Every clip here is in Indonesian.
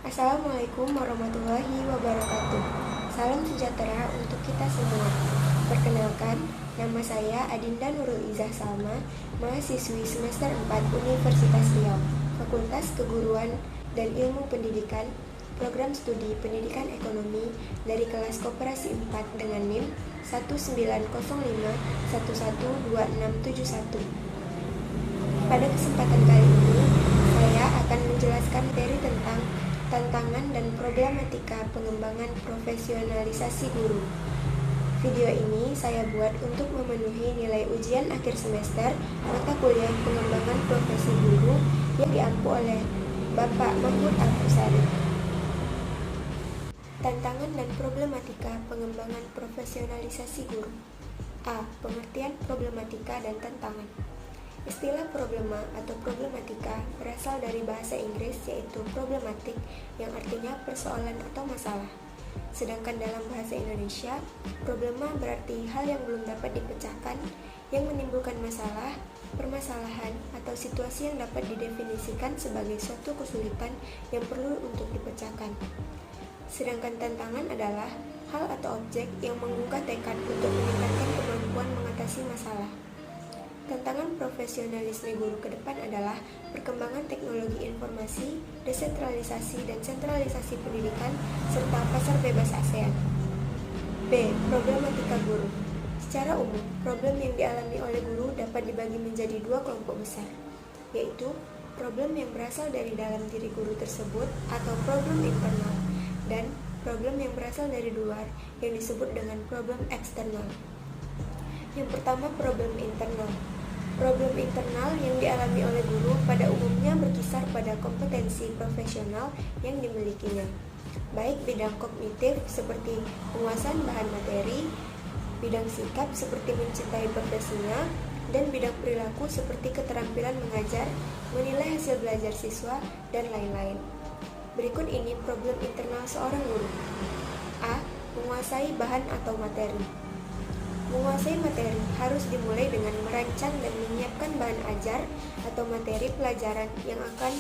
Assalamualaikum warahmatullahi wabarakatuh. Salam sejahtera untuk kita semua. Perkenalkan, nama saya Adinda Nurul Izah Salma, mahasiswi semester 4 Universitas Riau, Fakultas Keguruan dan Ilmu Pendidikan, Program Studi Pendidikan Ekonomi dari kelas Koperasi 4 dengan NIM 1905112671. Pada kesempatan kali ini, saya akan menjelaskan materi tentang tantangan dan problematika pengembangan profesionalisasi guru. Video ini saya buat untuk memenuhi nilai ujian akhir semester mata kuliah pengembangan profesi guru yang diampu oleh Bapak Mahmud Al-Fusari. Tantangan dan problematika pengembangan profesionalisasi guru. A. Pengertian problematika dan tantangan. Istilah problema atau problematika berasal dari bahasa Inggris yaitu problematik yang artinya persoalan atau masalah. Sedangkan dalam bahasa Indonesia, problema berarti hal yang belum dapat dipecahkan, yang menimbulkan masalah, permasalahan, atau situasi yang dapat didefinisikan sebagai suatu kesulitan yang perlu untuk dipecahkan. Sedangkan tantangan adalah hal atau objek yang menggugah tekad untuk meningkatkan kemampuan mengatasi masalah. Tantangan profesionalisme guru ke depan adalah perkembangan teknologi informasi, desentralisasi dan sentralisasi pendidikan, serta pasar bebas ASEAN. B. Problematika guru. Secara umum, problem yang dialami oleh guru dapat dibagi menjadi dua kelompok besar, yaitu problem yang berasal dari dalam diri guru tersebut atau problem internal, dan problem yang berasal dari luar yang disebut dengan problem eksternal. Yang pertama, problem internal. Problem internal yang dialami oleh guru pada umumnya berkisar pada kompetensi profesional yang dimilikinya, baik bidang kognitif seperti penguasaan bahan materi, bidang sikap seperti mencintai profesinya, dan bidang perilaku seperti keterampilan mengajar, menilai hasil belajar siswa, dan lain-lain. Berikut ini problem internal seorang guru. A. Menguasai bahan atau materi. Menguasai materi harus dimulai dengan merancang dan menyiapkan bahan ajar atau materi pelajaran yang akan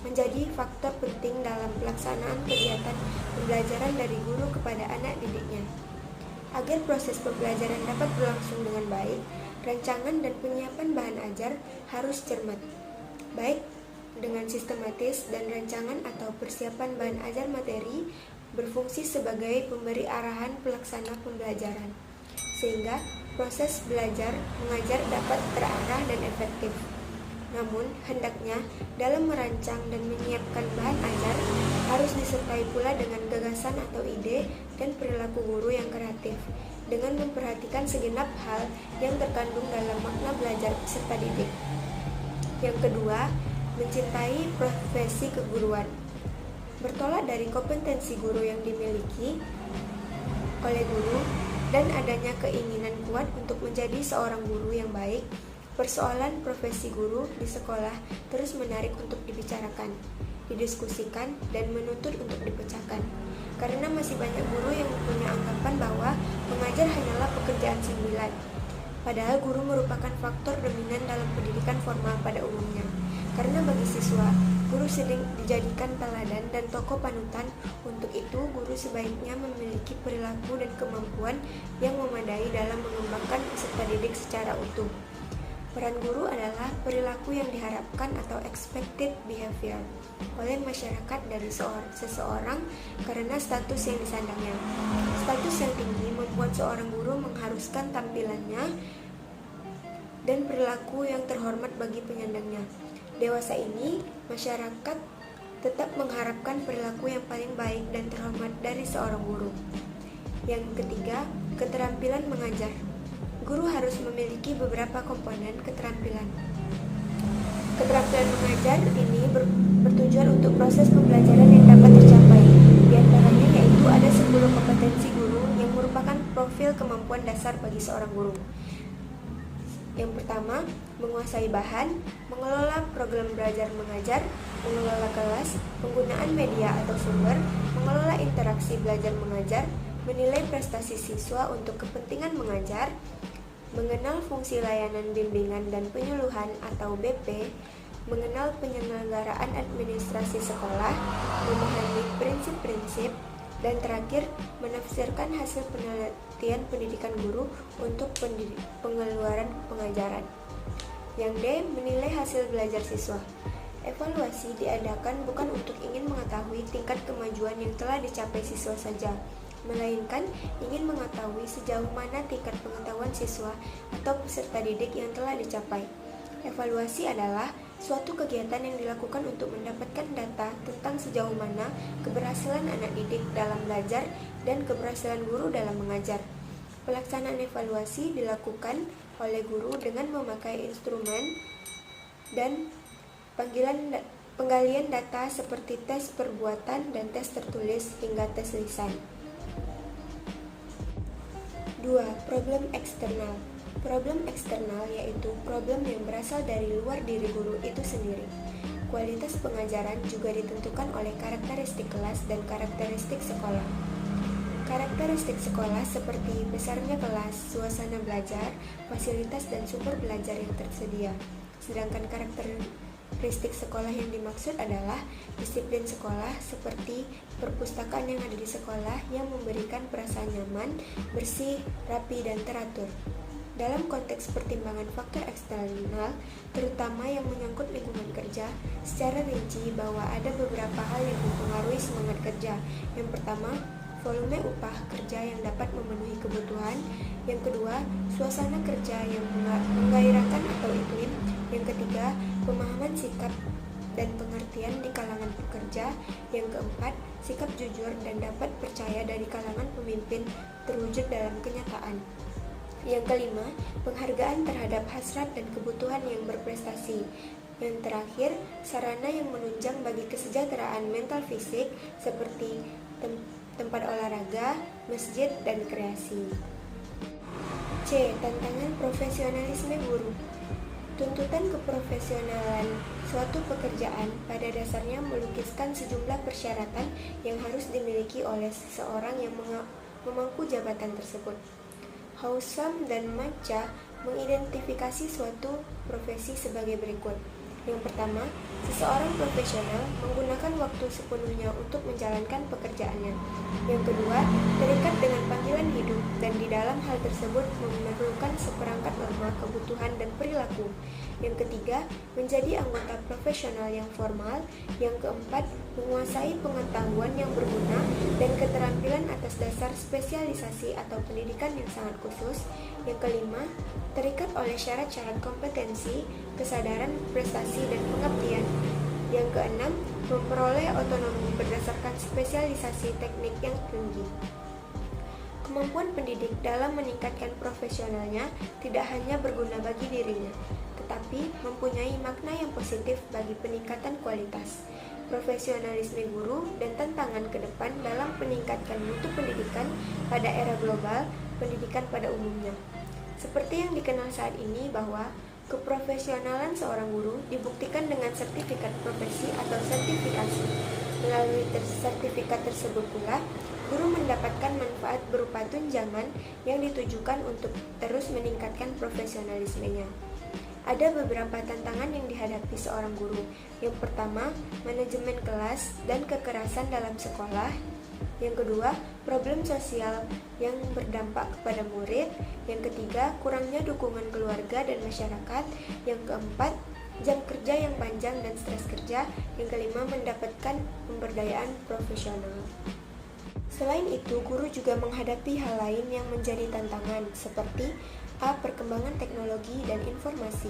menjadi faktor penting dalam pelaksanaan kegiatan pembelajaran dari guru kepada anak didiknya. Agar proses pembelajaran dapat berlangsung dengan baik, rancangan dan penyiapan bahan ajar harus cermat, baik dengan sistematis dan rancangan atau persiapan bahan ajar materi berfungsi sebagai pemberi arahan pelaksana pembelajaran, sehingga proses belajar mengajar dapat terarah dan efektif. Namun, hendaknya dalam merancang dan menyiapkan bahan ajar harus disertai pula dengan gagasan atau ide dan perilaku guru yang kreatif, dengan memperhatikan segenap hal yang terkandung dalam makna belajar peserta didik. Yang kedua, mencintai profesi keguruan. Bertolak dari kompetensi guru yang dimiliki oleh guru dan adanya keinginan kuat untuk menjadi seorang guru yang baik, persoalan profesi guru di sekolah terus menarik untuk dibicarakan, didiskusikan, dan menuntut untuk dipecahkan. Karena masih banyak guru yang punya anggapan bahwa mengajar hanyalah pekerjaan sambilan, padahal guru merupakan faktor dominan dalam pendidikan formal pada umumnya. Karena bagi siswa, guru sering dijadikan teladan dan tokoh panutan. Untuk itu, guru sebaiknya memiliki perilaku dan kemampuan yang memadai dalam mengembangkan peserta didik secara utuh. Peran guru adalah perilaku yang diharapkan atau expected behavior oleh masyarakat dari seseorang karena status yang disandangnya. Status yang tinggi membuat seorang guru mengharuskan tampilannya dan perilaku yang terhormat bagi penyandangnya. Dewasa ini, masyarakat tetap mengharapkan perilaku yang paling baik dan terhormat dari seorang guru. Yang ketiga, keterampilan mengajar. Guru harus memiliki beberapa komponen keterampilan. Keterampilan mengajar ini bertujuan untuk proses pembelajaran yang dapat tercapai. Di antaranya yaitu ada 10 kompetensi guru yang merupakan profil kemampuan dasar bagi seorang guru. Yang pertama, menguasai bahan, mengelola program belajar mengajar, mengelola kelas, penggunaan media atau sumber, mengelola interaksi belajar mengajar, menilai prestasi siswa untuk kepentingan mengajar, mengenal fungsi layanan bimbingan dan penyuluhan atau BP, mengenal penyelenggaraan administrasi sekolah, memahami prinsip-prinsip, dan terakhir, menafsirkan hasil penelitian pendidikan guru untuk pengeluaran pengajaran. Yang D. Menilai hasil belajar siswa. Evaluasi diadakan bukan untuk ingin mengetahui tingkat kemajuan yang telah dicapai siswa saja, melainkan ingin mengetahui sejauh mana tingkat pengetahuan siswa atau peserta didik yang telah dicapai. Evaluasi adalah suatu kegiatan yang dilakukan untuk mendapatkan data tentang sejauh mana keberhasilan anak didik dalam belajar dan keberhasilan guru dalam mengajar. Pelaksanaan evaluasi dilakukan oleh guru dengan memakai instrumen dan penggalian data seperti tes perbuatan dan tes tertulis hingga tes lisan. 2. Problem eksternal. Problem eksternal yaitu problem yang berasal dari luar diri guru itu sendiri. Kualitas pengajaran juga ditentukan oleh karakteristik kelas dan karakteristik sekolah. Karakteristik sekolah seperti besarnya kelas, suasana belajar, fasilitas dan sumber belajar yang tersedia. Sedangkan karakteristik sekolah yang dimaksud adalah disiplin sekolah seperti perpustakaan yang ada di sekolah yang memberikan perasaan nyaman, bersih, rapi, dan teratur. Dalam konteks pertimbangan faktor eksternal, terutama yang menyangkut lingkungan kerja, secara rinci bahwa ada beberapa hal yang mempengaruhi semangat kerja. Yang pertama, volume upah kerja yang dapat memenuhi kebutuhan. Yang kedua, suasana kerja yang menggairahkan atau iklim. Yang ketiga, pemahaman sikap dan pengertian di kalangan pekerja. Yang keempat, sikap jujur dan dapat percaya dari kalangan pemimpin terwujud dalam kenyataan. Yang kelima, penghargaan terhadap hasrat dan kebutuhan yang berprestasi. Yang terakhir, sarana yang menunjang bagi kesejahteraan mental fisik seperti tempat olahraga, masjid, dan kreasi. C. Tantangan profesionalisme guru. Tuntutan keprofesionalan suatu pekerjaan pada dasarnya melukiskan sejumlah persyaratan yang harus dimiliki oleh seseorang yang memangku jabatan tersebut. Haussam dan Macha mengidentifikasi suatu profesi sebagai berikut. Yang pertama, seseorang profesional menggunakan waktu sepenuhnya untuk menjalankan pekerjaannya. Yang kedua, terikat dengan panggilan hidup dan di dalam hal tersebut memerlukan seperangkat norma kebutuhan dan perilaku. Yang ketiga, menjadi anggota profesional yang formal. Yang keempat, menguasai pengetahuan yang berguna dan keterampilan atas dasar spesialisasi atau pendidikan yang sangat khusus. Yang kelima, terikat oleh syarat-syarat kompetensi, kesadaran, prestasi, dan pengabdian. Yang keenam, memperoleh otonomi berdasarkan spesialisasi teknik yang tinggi. Kemampuan pendidik dalam meningkatkan profesionalnya tidak hanya berguna bagi dirinya, tetapi mempunyai makna yang positif bagi peningkatan kualitas. Profesionalisme guru dan tantangan ke depan dalam meningkatkan mutu pendidikan pada era global pendidikan pada umumnya. Seperti yang dikenal saat ini bahwa keprofesionalan seorang guru dibuktikan dengan sertifikat profesi atau sertifikasi. Melalui sertifikat tersebut pula, guru mendapatkan manfaat berupa tunjangan yang ditujukan untuk terus meningkatkan profesionalismenya. Ada beberapa tantangan yang dihadapi seorang guru. Yang pertama, manajemen kelas dan kekerasan dalam sekolah. Yang kedua, problem sosial yang berdampak kepada murid. Yang ketiga, kurangnya dukungan keluarga dan masyarakat. Yang keempat, jam kerja yang panjang dan stres kerja. Yang kelima, mendapatkan pemberdayaan profesional. Selain itu, guru juga menghadapi hal lain yang menjadi tantangan, seperti A. Perkembangan teknologi dan informasi.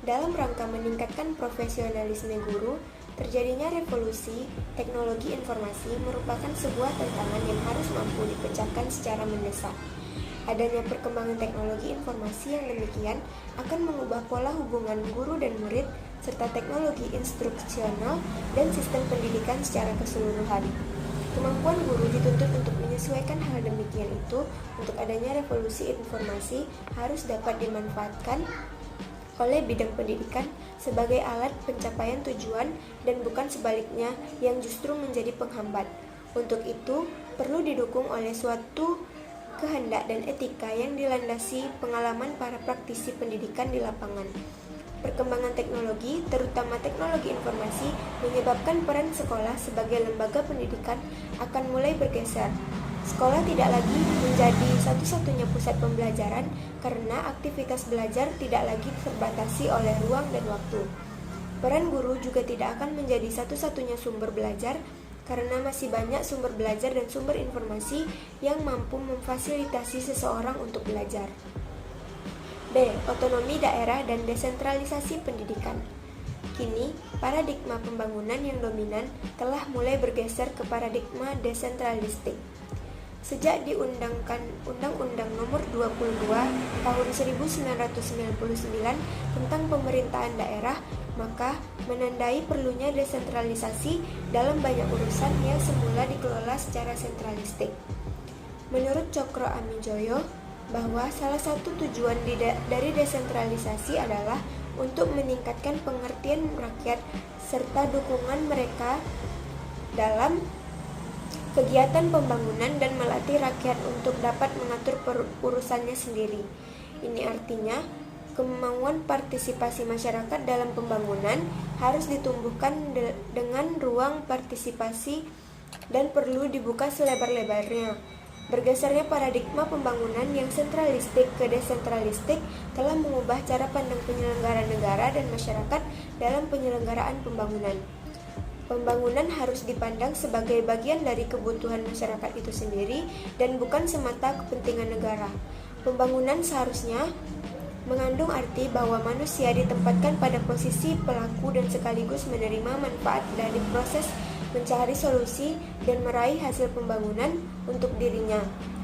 Dalam rangka meningkatkan profesionalisme guru, terjadinya revolusi teknologi informasi merupakan sebuah tantangan yang harus mampu dipecahkan secara mendesak. Adanya perkembangan teknologi informasi yang demikian akan mengubah pola hubungan guru dan murid, serta teknologi instruksional dan sistem pendidikan secara keseluruhan. Kemampuan guru dituntut untuk menyesuaikan hal demikian itu. Untuk adanya revolusi informasi harus dapat dimanfaatkan oleh bidang pendidikan sebagai alat pencapaian tujuan dan bukan sebaliknya yang justru menjadi penghambat. Untuk itu, perlu didukung oleh suatu kehendak dan etika yang dilandasi pengalaman para praktisi pendidikan di lapangan. Perkembangan teknologi, terutama teknologi informasi, menyebabkan peran sekolah sebagai lembaga pendidikan akan mulai bergeser. Sekolah tidak lagi menjadi satu-satunya pusat pembelajaran karena aktivitas belajar tidak lagi terbatasi oleh ruang dan waktu. Peran guru juga tidak akan menjadi satu-satunya sumber belajar karena masih banyak sumber belajar dan sumber informasi yang mampu memfasilitasi seseorang untuk belajar. B. Otonomi daerah dan desentralisasi pendidikan. Kini, paradigma pembangunan yang dominan telah mulai bergeser ke paradigma desentralistik. Sejak diundangkan Undang-Undang Nomor 22 Tahun 1999 tentang pemerintahan daerah, maka menandai perlunya desentralisasi dalam banyak urusan yang semula dikelola secara sentralistik. Menurut Cokro Amijoyo, bahwa salah satu tujuan dari desentralisasi adalah untuk meningkatkan pengertian rakyat serta dukungan mereka dalam kegiatan pembangunan dan melatih rakyat untuk dapat mengatur urusannya sendiri. Ini artinya, kemauan partisipasi masyarakat dalam pembangunan harus ditumbuhkan dengan ruang partisipasi dan perlu dibuka selebar-lebarnya. Bergesernya paradigma pembangunan yang sentralistik ke desentralistik telah mengubah cara pandang penyelenggara negara dan masyarakat dalam penyelenggaraan pembangunan. Pembangunan harus dipandang sebagai bagian dari kebutuhan masyarakat itu sendiri dan bukan semata kepentingan negara. Pembangunan seharusnya mengandung arti bahwa manusia ditempatkan pada posisi pelaku dan sekaligus menerima manfaat dari proses mencari solusi dan meraih hasil pembangunan untuk dirinya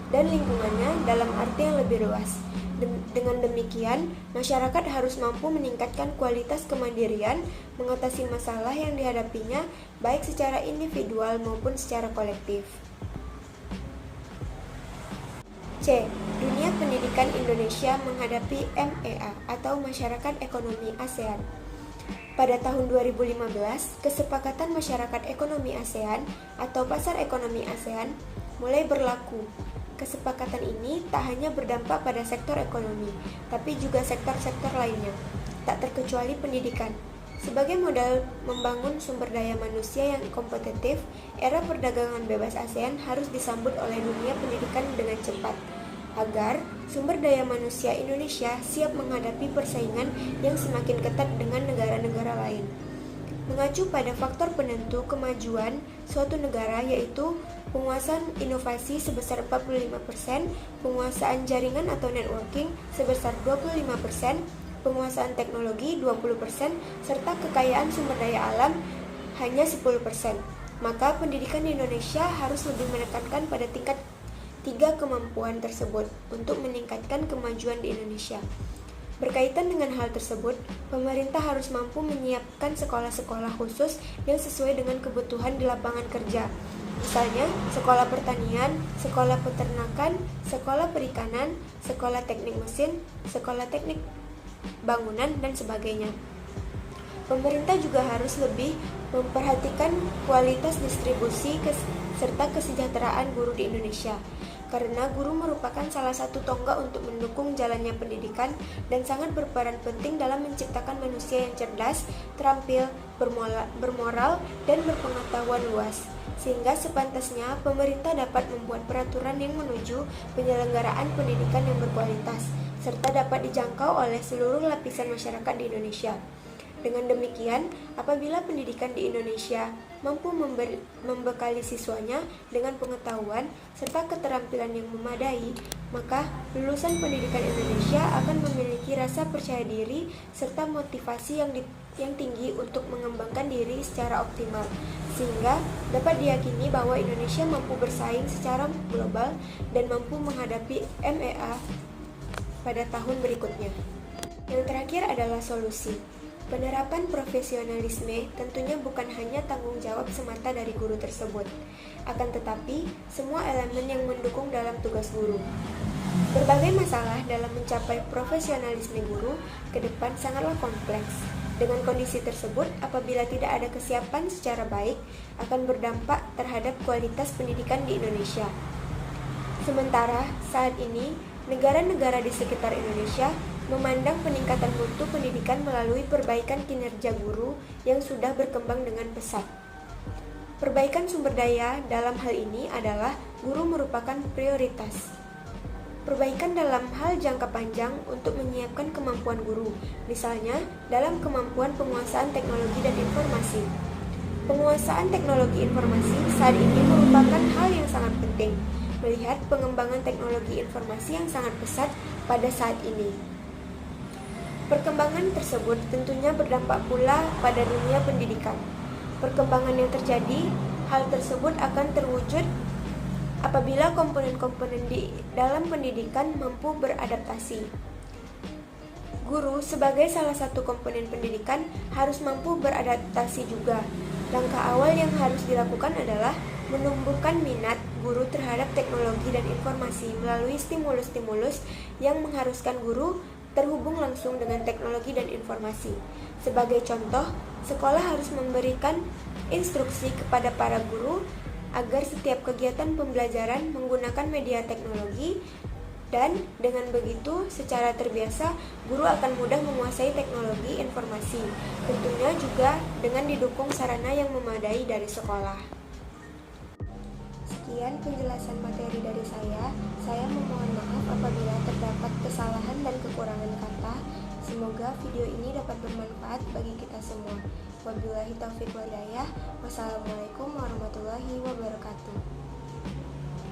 dan lingkungannya dalam arti yang lebih luas. Dengan demikian, masyarakat harus mampu meningkatkan kualitas kemandirian, mengatasi masalah yang dihadapinya baik secara individual maupun secara kolektif. C. Dunia pendidikan Indonesia menghadapi MEA atau Masyarakat Ekonomi ASEAN. Pada tahun 2015, Kesepakatan Masyarakat Ekonomi ASEAN atau Pasar Ekonomi ASEAN mulai berlaku. Kesepakatan ini tak hanya berdampak pada sektor ekonomi, tapi juga sektor-sektor lainnya, tak terkecuali pendidikan. Sebagai modal membangun sumber daya manusia yang kompetitif, era perdagangan bebas ASEAN harus disambut oleh dunia pendidikan dengan cepat, agar sumber daya manusia Indonesia siap menghadapi persaingan yang semakin ketat dengan negara-negara lain. Mengacu pada faktor penentu kemajuan suatu negara yaitu penguasaan inovasi sebesar 45%, penguasaan jaringan atau networking sebesar 25%, penguasaan teknologi 20%, serta kekayaan sumber daya alam hanya 10%. Maka pendidikan di Indonesia harus lebih menekankan pada tingkat 3 kemampuan tersebut untuk meningkatkan kemajuan di Indonesia. Berkaitan dengan hal tersebut, pemerintah harus mampu menyiapkan sekolah-sekolah khusus yang sesuai dengan kebutuhan di lapangan kerja. Misalnya, sekolah pertanian, sekolah peternakan, sekolah perikanan, sekolah teknik mesin, sekolah teknik bangunan, dan sebagainya. Pemerintah juga harus lebih memperhatikan kualitas distribusi serta kesejahteraan guru di Indonesia, karena guru merupakan salah satu tonggak untuk mendukung jalannya pendidikan dan sangat berperan penting dalam menciptakan manusia yang cerdas, terampil, bermoral, dan berpengetahuan luas. Sehingga sepantasnya pemerintah dapat membuat peraturan yang menuju penyelenggaraan pendidikan yang berkualitas, serta dapat dijangkau oleh seluruh lapisan masyarakat di Indonesia. Dengan demikian, apabila pendidikan di Indonesia mampu membekali siswanya dengan pengetahuan serta keterampilan yang memadai, maka lulusan pendidikan Indonesia akan memiliki rasa percaya diri serta motivasi yang tinggi untuk mengembangkan diri secara optimal, sehingga dapat diyakini bahwa Indonesia mampu bersaing secara global dan mampu menghadapi MEA pada tahun berikutnya. Yang terakhir adalah solusi. Penerapan profesionalisme tentunya bukan hanya tanggung jawab semata dari guru tersebut, akan tetapi semua elemen yang mendukung dalam tugas guru. Berbagai masalah dalam mencapai profesionalisme guru ke depan sangatlah kompleks. Dengan kondisi tersebut, apabila tidak ada kesiapan secara baik, akan berdampak terhadap kualitas pendidikan di Indonesia. Sementara saat ini, negara-negara di sekitar Indonesia memandang peningkatan mutu pendidikan melalui perbaikan kinerja guru yang sudah berkembang dengan pesat. Perbaikan sumber daya dalam hal ini adalah guru merupakan prioritas. Perbaikan dalam hal jangka panjang untuk menyiapkan kemampuan guru, misalnya dalam kemampuan penguasaan teknologi dan informasi. Penguasaan teknologi informasi saat ini merupakan hal yang sangat penting, melihat pengembangan teknologi informasi yang sangat pesat pada saat ini. Perkembangan tersebut tentunya berdampak pula pada dunia pendidikan. Perkembangan yang terjadi, hal tersebut akan terwujud apabila komponen-komponen di dalam pendidikan mampu beradaptasi. Guru sebagai salah satu komponen pendidikan harus mampu beradaptasi juga. Langkah awal yang harus dilakukan adalah menumbuhkan minat guru terhadap teknologi dan informasi melalui stimulus-stimulus yang mengharuskan guru terhubung langsung dengan teknologi dan informasi. Sebagai contoh, sekolah harus memberikan instruksi kepada para guru agar setiap kegiatan pembelajaran menggunakan media teknologi, dan dengan begitu secara terbiasa guru akan mudah menguasai teknologi informasi, tentunya juga dengan didukung sarana yang memadai dari sekolah. Sekian penjelasan materi dari saya memohon maaf apabila terdapat kesalahan dan kekurangan kata. Semoga video ini dapat bermanfaat bagi kita semua. Wabillahi taufiq wal hidayah. Wassalamualaikum warahmatullahi wabarakatuh.